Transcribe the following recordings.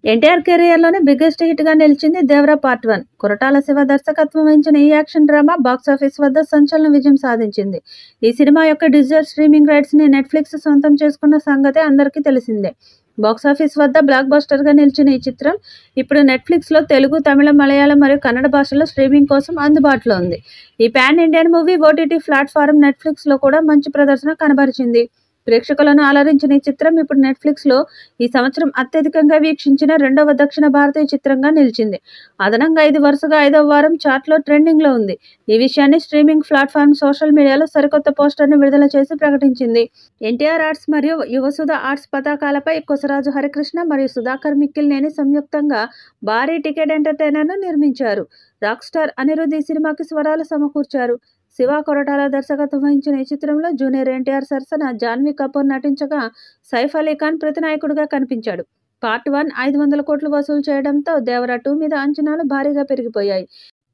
NTR కెరియర్‌లోనే biggest హిట్‌గా నిలిచింది 'Devara part 1'. Koratala Shiva దర్శకత్వం వహించిన ఈ యాక్షన్ డ్రామా బాక్సాఫీస్ వద్ద సంచలన విజయం సాధించింది. ఈ సినిమా యొక్క డిజిటల్ స్ట్రీమింగ్ రైట్స్‌ని నెట్‌ఫ్లిక్స్ సొంతం చేసుకున్న సంగతి అందరికీ తెలిసిందే. బాక్సాఫీస్ వద్ద బ్లాక్ బస్టర్‌గా నిలిచిన ఈ చిత్రం ఇప్పుడు నెట్‌ఫ్లిక్స్‌లో తెలుగు, తమిళం, మలయాళం మరియు కన్నడ భాషల్లో స్ట్రీమింగ్ కోసం అందుబాటులో ఉంది. ఈ pan Indian movie OTT platform నెట్‌ఫ్లిక్స్‌లో కూడా మంచి ప్రదర్శన కనబరిచింది. ప్రేక్షకులను అలరించిన ఈ చిత్రం ఇప్పుడు నెట్‌ఫ్లిక్స్‌లో ఈ సంవత్సరం అత్యధికంగా వీక్షించిన రెండవ దక్షిణ భారతీయ చిత్రంగా నిలిచింది. అదనంగా ఇది వరుసగా 5వ వారం చార్ట్‌లో ట్రెండింగ్‌లో ఉంది. ఈ విషయాన్ని స్ట్రీమింగ్ ప్లాట్‌ఫారం సోషల్ మీడియాలో సరికొత్త పోస్టర్‌ని విడుదల చేసి ప్రకటించింది. ఎన్టీఆర్ ఆర్ట్స్ మరియు యువసుధ ఆర్ట్స్ పతాకాలపై కొసరాజు హరికృష్ణ మరియు సుధాకర్ మిక్కిలినేని సంయుక్తంగా భారీ టికెట్ ఎంటర్‌టైనర్‌ను నిర్మించారు. రాక్ స్టార్ అనిరుద్ ఈ సినిమాకి స్వరాలు సమకూర్చారు. శివ కొరటాల దర్శకత్వం వహించిన ఈ చిత్రంలో జూనియర్ ఎన్టీఆర్ సరసన జాన్వీ కపూర్ నటించగా సైఫ్ అలీ ఖాన్ ప్రతినాయకుడిగా కనిపించాడు. పార్ట్ 1 500 కోట్లు వసూలు చేయడంతో దేవరా 2 మీద అంచనాలు భారీగా పెరిగిపోయాయి.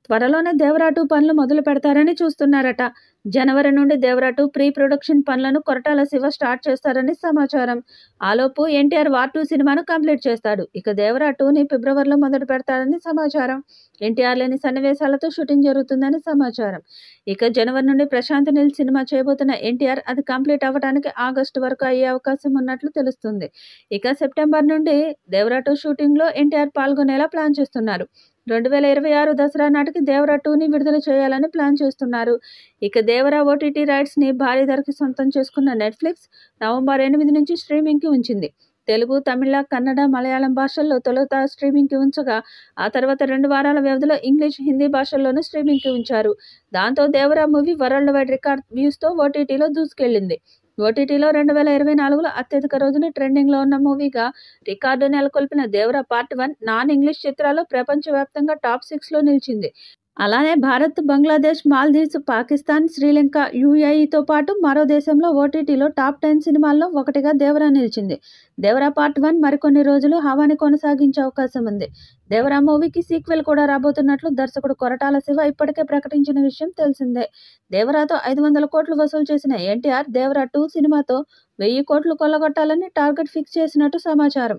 త్వరలోనే దేవరా 2 పనులు మొదలు పెడతారని చూస్తున్నారట. జనవరి నుండి దేవరా 2 ప్రీ ప్రొడక్షన్ పనులను కొరటాల శివ స్టార్ట్ చేస్తారని సమాచారం. ఆలోపు ఎన్టీఆర్ వార్ 2 సినిమాను కంప్లీట్ చేస్తాడు. ఇక దేవరా 2ని ఫిబ్రవరిలో మొదలు పెడతారని సమాచారం. ఎన్టీఆర్ లేని సన్నివేశాలతో షూటింగ్ జరుగుతుందని సమాచారం. ఇక జనవరి నుండి ప్రశాంత్ నీల్ సినిమా చేయబోతున్న ఎన్టీఆర్ అది కంప్లీట్ అవ్వడానికి ఆగస్టు వరకు అయ్యే అవకాశం ఉన్నట్లు తెలుస్తుంది. ఇక సెప్టెంబర్ నుండి దేవరా 2 షూటింగ్లో ఎన్టీఆర్ పాల్గొనేలా ప్లాన్ చేస్తున్నారు. 2026 దసరా నాటికి దేవరా 2ని విడుదల చేయాలని ప్లాన్ చేస్తున్నారు. ఇక దేవరా ఓటీటీ రైట్స్‌ని భారీ ధరకి సొంతం చేసుకున్న నెట్‌ఫ్లిక్స్ నవంబర్ 8 నుంచి స్ట్రీమింగ్‌కి ఉంచింది. తెలుగు, తమిళ, కన్నడ, మలయాళం భాషల్లో తొలుత స్ట్రీమింగ్‌కి ఉంచగా ఆ తర్వాత 2 వారాల వ్యవధిలో ఇంగ్లీష్, హిందీ భాషల్లోనూ స్ట్రీమింగ్‌కి ఉంచారు. దాంతో Devara movie world wide record వ్యూస్‌తో ఓటీటీలో దూసుకెళ్లింది. ఓటీటీలో 2024లో అత్యధిక రోజులు ట్రెండింగ్‌లో ఉన్న మూవీగా రికార్డు నెలకొల్పిన దేవరా పార్ట్ 1 నాన్ ఇంగ్లీష్ చిత్రాల్లో ప్రపంచవ్యాప్తంగా టాప్ 6లో నిలిచింది. అలానే భారత్, బంగ్లాదేశ్, మాల్దీవ్స్, పాకిస్తాన్, శ్రీలంక, యూఏఈతో పాటు మరో దేశంలో ఓటీటీలో టాప్ 10 సినిమాల్లో ఒకటిగా దేవరా నిలిచింది. దేవరా పార్ట్ 1 మరికొన్ని రోజులు హవాని కొనసాగించే అవకాశం ఉంది. దేవరా మూవీకి సీక్వెల్ కూడా రాబోతున్నట్లు దర్శకుడు కొరటాల శివ ఇప్పటికే ప్రకటించిన విషయం తెలిసిందే. దేవరాతో 500 కోట్లు వసూలు చేసిన ఎన్టీఆర్ దేవరా 2 సినిమాతో 1000 కోట్లు కొల్లగొట్టాలని టార్గెట్ ఫిక్స్ చేసినట్టు సమాచారం.